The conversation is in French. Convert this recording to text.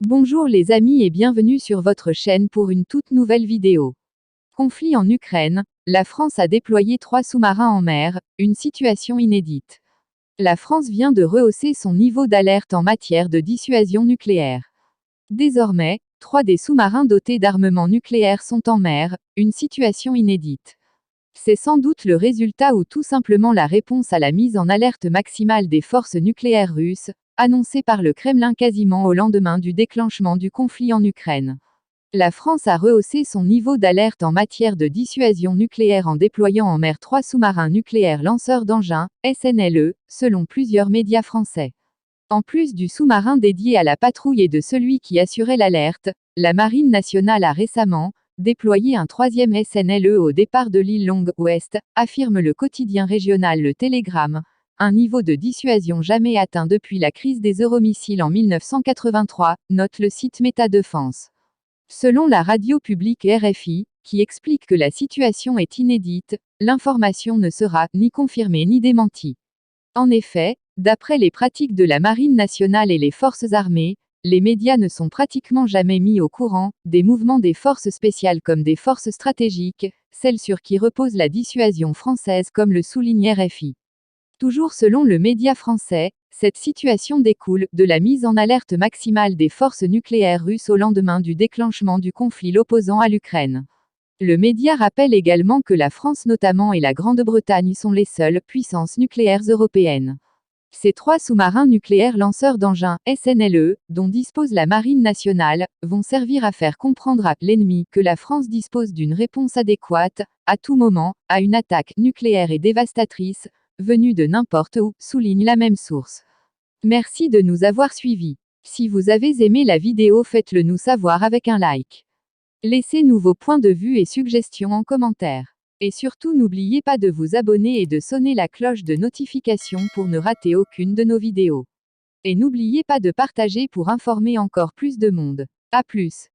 Bonjour les amis et bienvenue sur votre chaîne pour une toute nouvelle vidéo. Conflit en Ukraine, la France a déployé 3 sous-marins en mer, une situation inédite. La France vient de rehausser son niveau d'alerte en matière de dissuasion nucléaire. Désormais, 3 des sous-marins dotés d'armement nucléaire sont en mer, une situation inédite. C'est sans doute le résultat ou tout simplement la réponse à la mise en alerte maximale des forces nucléaires russes, annoncée par le Kremlin quasiment au lendemain du déclenchement du conflit en Ukraine. La France a rehaussé son niveau d'alerte en matière de dissuasion nucléaire en déployant en mer 3 sous-marins nucléaires lanceurs d'engins, SNLE, selon plusieurs médias français. En plus du sous-marin dédié à la patrouille et de celui qui assurait l'alerte, la Marine nationale a récemment déployé un 3e SNLE au départ de l'île Long-Ouest, affirme le quotidien régional Le Télégramme, un niveau de dissuasion jamais atteint depuis la crise des euromissiles en 1983, note le site Métadéfense. Selon la radio publique RFI, qui explique que la situation est inédite, l'information ne sera ni confirmée ni démentie. En effet, d'après les pratiques de la Marine nationale et les forces armées, les médias ne sont pratiquement jamais mis au courant des mouvements des forces spéciales comme des forces stratégiques, celles sur qui repose la dissuasion française comme le souligne RFI. Toujours selon le média français, cette situation découle de la mise en alerte maximale des forces nucléaires russes au lendemain du déclenchement du conflit l'opposant à l'Ukraine. Le média rappelle également que la France notamment et la Grande-Bretagne sont les seules puissances nucléaires européennes. Ces 3 sous-marins nucléaires lanceurs d'engins, SNLE, dont dispose la Marine nationale, vont servir à faire comprendre à l'ennemi que la France dispose d'une réponse adéquate, à tout moment, à une attaque nucléaire et dévastatrice, venue de n'importe où, souligne la même source. Merci de nous avoir suivis. Si vous avez aimé la vidéo, faites-le nous savoir avec un like. Laissez-nous vos points de vue et suggestions en commentaire. Et surtout n'oubliez pas de vous abonner et de sonner la cloche de notification pour ne rater aucune de nos vidéos. Et n'oubliez pas de partager pour informer encore plus de monde. À plus.